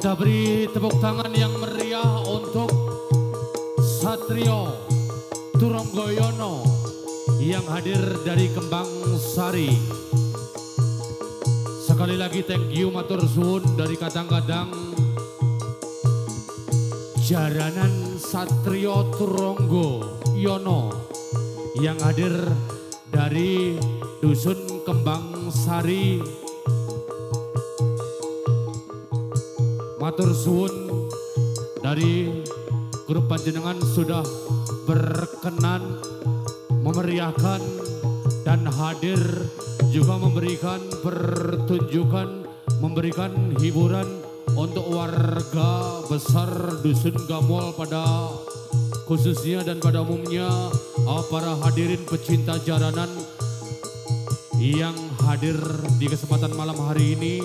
Kita beri tepuk tangan yang meriah untuk Satrio Turonggoyono yang hadir dari Kembang Sari. Sekali lagi thank you matur suwun dari kadang-kadang Jaranan Satrio Turonggoyono yang hadir dari Dusun Kembang Sari. Matur suwun dari grup panjenengan sudah berkenan memeriahkan dan hadir juga memberikan pertunjukan, memberikan hiburan untuk warga besar Dusun Gamol pada khususnya dan pada umumnya para hadirin pecinta jaranan yang hadir di kesempatan malam hari ini.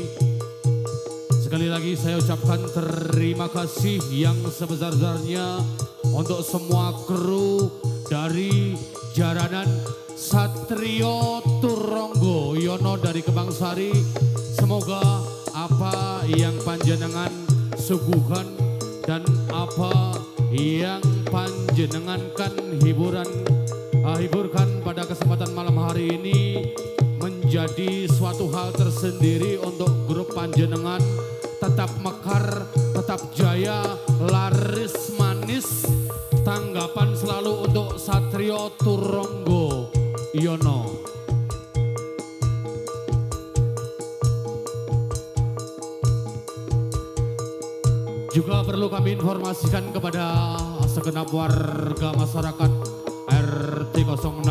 Sekali lagi saya ucapkan terima kasih yang sebesar-besarnya untuk semua kru dari Jaranan Satrio Turonggoyono dari Kembang Sari. Semoga apa yang panjenengan suguhkan dan apa yang panjenengankan hiburkan pada kesempatan malam hari ini menjadi suatu hal tersendiri untuk grup panjenengan. Tetap mekar, tetap jaya, laris manis. Tanggapan selalu untuk Satrio Turonggoyono. Juga perlu kami informasikan kepada segenap warga masyarakat RT 06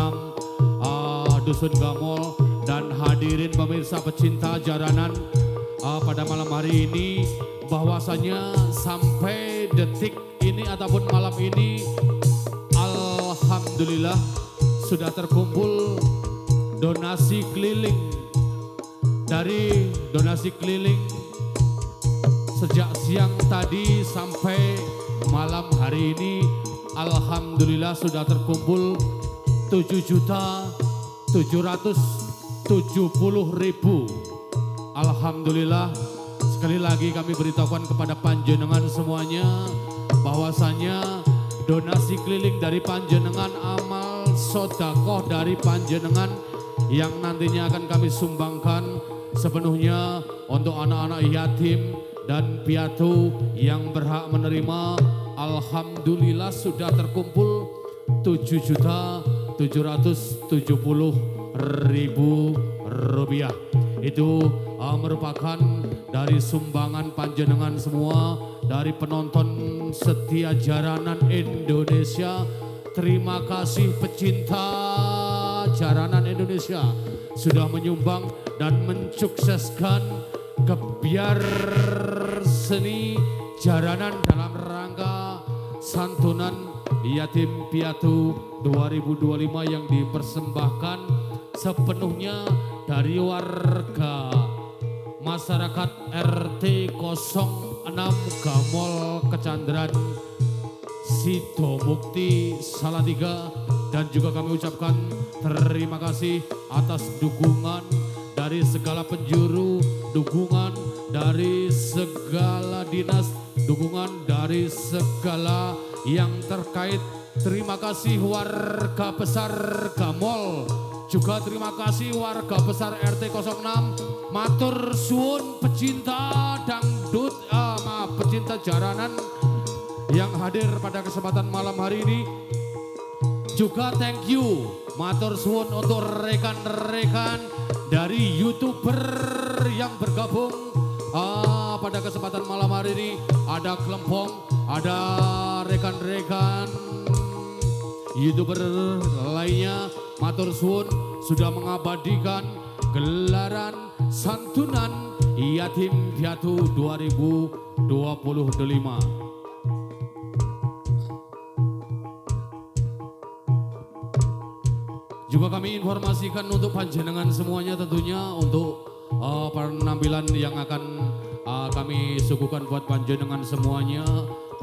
Dusun Gamol dan hadirin pemirsa pecinta jaranan pada malam hari ini, bahwasanya sampai detik ini ataupun malam ini alhamdulillah sudah terkumpul donasi keliling. Dari donasi keliling sejak siang tadi sampai malam hari ini alhamdulillah sudah terkumpul 7.770.000. Alhamdulillah, sekali lagi kami beritahukan kepada panjenengan semuanya bahwasanya donasi keliling dari panjenengan, amal sodakoh dari panjenengan yang nantinya akan kami sumbangkan sepenuhnya untuk anak-anak yatim dan piatu yang berhak menerima. Alhamdulillah sudah terkumpul 7.770.000 rupiah. Itu merupakan dari sumbangan panjenengan semua, dari penonton setia jaranan Indonesia. Terima kasih pecinta jaranan Indonesia sudah menyumbang dan mensukseskan kebiar seni jaranan dalam rangka santunan yatim piatu 2025 yang dipersembahkan sepenuhnya dari warga masyarakat RT 06 Gamol Kecandran Sidomukti Salatiga. Dan juga kami ucapkan terima kasih atas dukungan dari segala penjuru, dukungan dari segala dinas, dukungan dari segala yang terkait. Terima kasih warga besar Gamol. Juga terima kasih warga besar RT 06. Matur suwun pecinta dangdut, pecinta jaranan yang hadir pada kesempatan malam hari ini. Juga thank you, matur suwun untuk rekan-rekan dari YouTuber yang bergabung pada kesempatan malam hari ini. Ada Klempong, ada rekan-rekan YouTuber lainnya. Matur suwun sudah mengabadikan gelaran santunan yatim piatu 2025. Juga kami informasikan untuk panjenengan semuanya tentunya untuk penampilan yang akan kami suguhkan buat panjenengan semuanya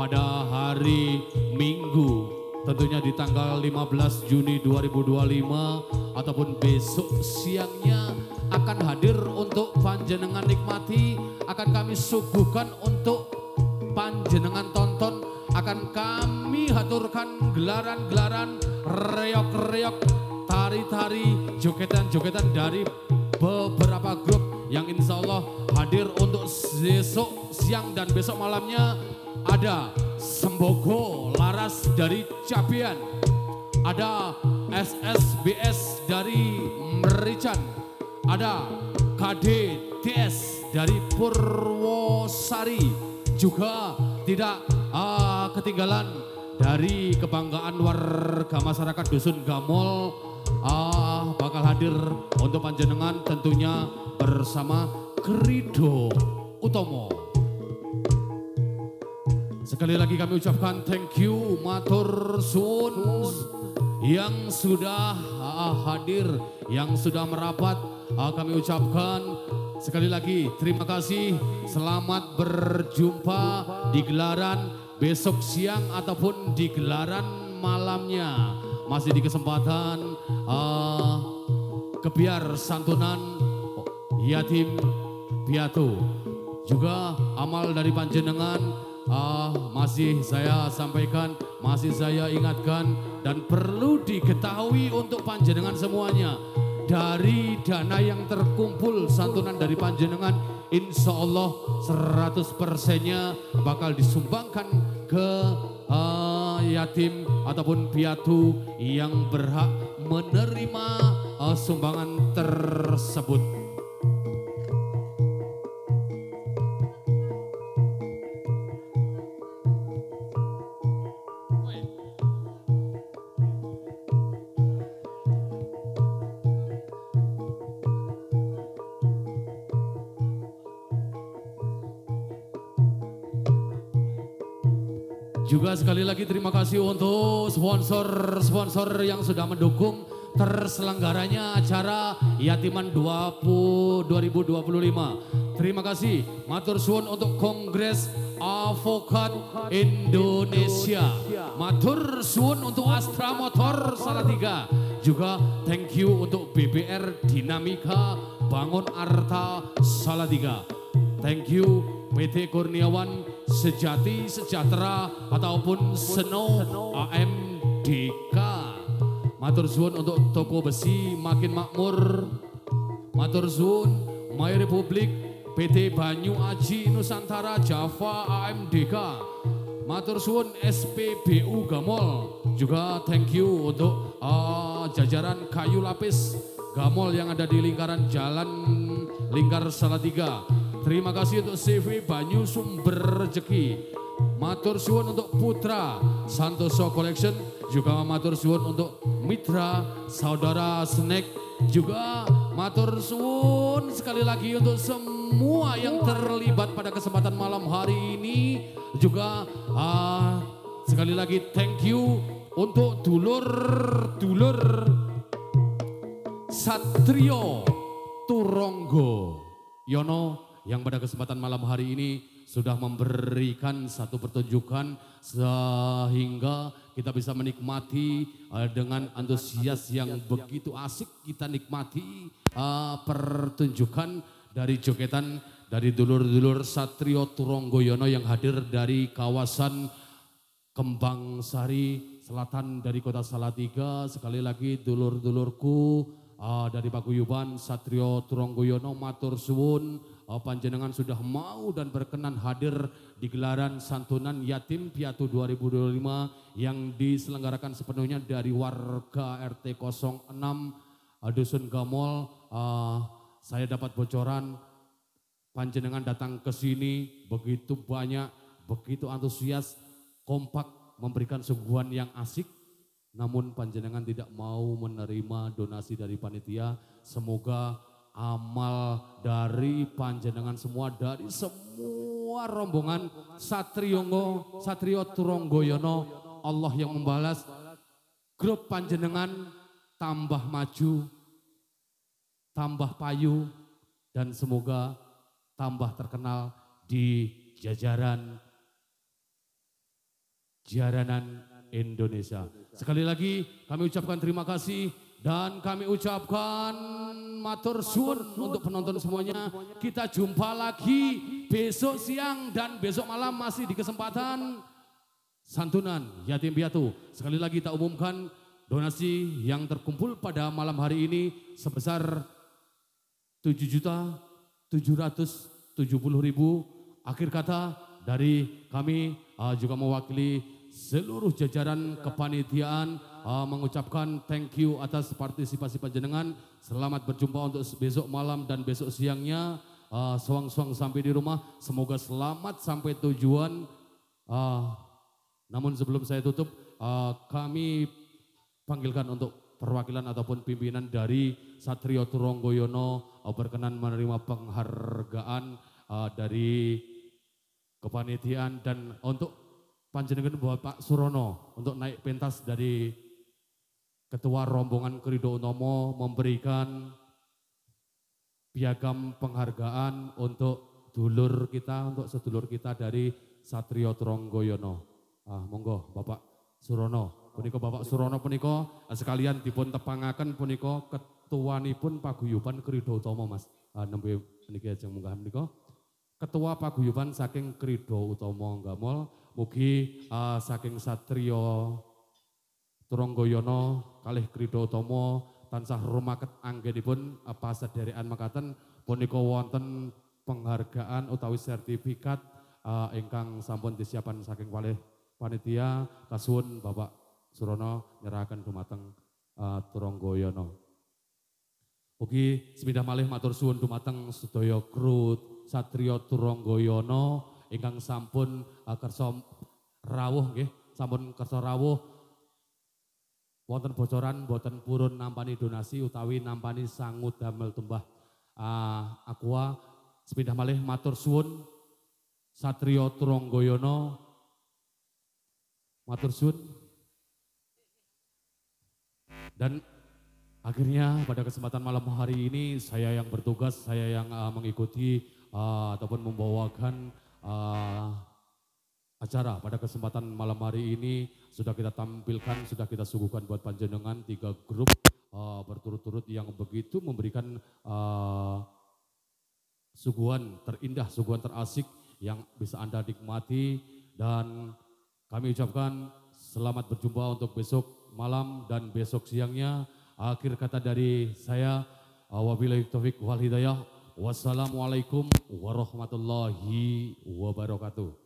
pada hari Minggu. Tentunya di tanggal 15 Juni 2025 ataupun besok siangnya akan hadir untuk panjenengan nikmati, akan kami suguhkan untuk panjenengan tonton, akan kami haturkan gelaran-gelaran, reok-reok, tari-tari, jogetan-jogetan dari beberapa grup yang insya Allah hadir untuk besok siang dan besok malamnya. Ada Sembogo Laras dari Cabian, ada SSBS dari Merican, ada KDTS dari Purwosari, juga tidak ketinggalan dari kebanggaan warga masyarakat Dusun Gamol bakal hadir untuk panjenengan tentunya bersama Krido Utomo. Sekali lagi kami ucapkan thank you, matur suwun yang sudah hadir, yang sudah merapat. Kami ucapkan sekali lagi terima kasih, selamat berjumpa di gelaran besok siang ataupun di gelaran malamnya. Masih di kesempatan kebiar santunan yatim piatu. Juga amal dari panjenengan masih saya sampaikan, masih saya ingatkan, dan perlu diketahui untuk panjenengan semuanya, dari dana yang terkumpul santunan dari panjenengan insya Allah 100%-nya bakal disumbangkan ke yatim ataupun piatu yang berhak menerima sumbangan tersebut. Juga sekali lagi terima kasih untuk sponsor-sponsor yang sudah mendukung terselenggaranya acara Yatiman 2025. Terima kasih, matur suwun untuk Kongres Avokat Indonesia. Matur suwun untuk Astra Motor Salatiga. Juga thank you untuk BBR Dinamika Bangun Arta Salatiga. Thank you PT Kurniawan Sejati Sejahtera ataupun Seno AMDK. Matur suwun untuk toko besi Makin Makmur. Matur suwun My Republik PT Banyu Aji Nusantara Java AMDK. Matur suwun SPBU Gamol. Juga thank you untuk jajaran kayu lapis Gamol yang ada di lingkaran Jalan Lingkar Salatiga. Terima kasih untuk CV Banyu Sumber Rezeki. Matur suwun untuk Putra Santoso Collection. Juga matur suwun untuk Mitra Saudara Snack. Juga matur suwun sekali lagi untuk semua yang terlibat pada kesempatan malam hari ini. Juga sekali lagi thank you untuk dulur-dulur Satrio Turonggo Yono yang pada kesempatan malam hari ini sudah memberikan satu pertunjukan sehingga kita bisa menikmati dengan antusias yang begitu asik. Kita nikmati pertunjukan dari jogetan dari dulur-dulur Satrio Turonggoyono yang hadir dari kawasan Kembang Sari Selatan dari Kota Salatiga. Sekali lagi dulur-dulurku dari Paguyuban Satrio Turonggoyono, matur suwun. Panjenengan sudah mau dan berkenan hadir di gelaran santunan yatim piatu 2025 yang diselenggarakan sepenuhnya dari warga RT 06 Dusun Gamol. Saya dapat bocoran panjenengan datang ke sini begitu banyak, begitu antusias, kompak memberikan suguhan yang asik. Namun panjenengan tidak mau menerima donasi dari panitia. Semoga amal dari panjenengan semua, dari semua rombongan Satrio Turonggoyono, Allah yang membalas. Grup panjenengan tambah maju, tambah payu, dan semoga tambah terkenal di jajaran jaranan Indonesia. Sekali lagi kami ucapkan terima kasih Dan kami ucapkan matur suwun untuk penonton semuanya. Kita jumpa lagi besok siang dan besok malam masih di kesempatan santunan yatim piatu. Sekali lagi kita umumkan donasi yang terkumpul pada malam hari ini sebesar 7.770.000. Akhir kata dari kami juga mewakili seluruh jajaran kepanitiaan mengucapkan thank you atas partisipasi panjenengan. Selamat berjumpa untuk besok malam dan besok siangnya. Suang-suang sampai di rumah. Semoga selamat sampai tujuan. Namun sebelum saya tutup, kami panggilkan untuk perwakilan ataupun pimpinan dari Satrio Turonggoyono berkenan menerima penghargaan dari kepanitiaan dan untuk panjenengan Bapak Surono untuk naik pentas dari Ketua Rombongan Krido Utomo memberikan piagam penghargaan untuk dulur kita, untuk sedulur kita dari Satrio Turonggoyono. Monggo Bapak Surono, punika Bapak Surono punika sekalian dipun tepangaken punika ketuanipun paguyuban Krido Utomo Mas. Nembe niki ajeng munggah menika. Ketua paguyuban saking Krido Utomo Gamol, mugi saking Satrio Turonggoyono kalih Krido Utomo tansah rumaket anggenipun pasedherekan mekaten punika wonten penghargaan utawi sertifikat ingkang sampun disiapan saking kalih panitia. Kasuwun Bapak Surono nyerahaken dumateng Turonggoyono. Mugi sepindah malih matur suwun dumateng sedaya kru Satrio Turonggoyono ingkang sampun kersa rawuh nggih, sampun kersa rawuh wonten bocoran boten purun nampani donasi utawi nampani sangu damel tumbah aqua. Sepindah malih matur suwun Satrio Turonggoyono, matur suwun. Dan akhirnya pada kesempatan malam hari ini saya yang bertugas, saya yang mengikuti ataupun membawakan acara pada kesempatan malam hari ini. Sudah kita tampilkan, sudah kita suguhkan buat panjenengan 3 grup berturut-turut yang begitu memberikan suguhan terindah, suguhan terasik yang bisa Anda nikmati. Dan kami ucapkan selamat berjumpa untuk besok malam dan besok siangnya. Akhir kata dari saya, wabillahi taufik wal hidayah. Wassalamualaikum warahmatullahi wabarakatuh.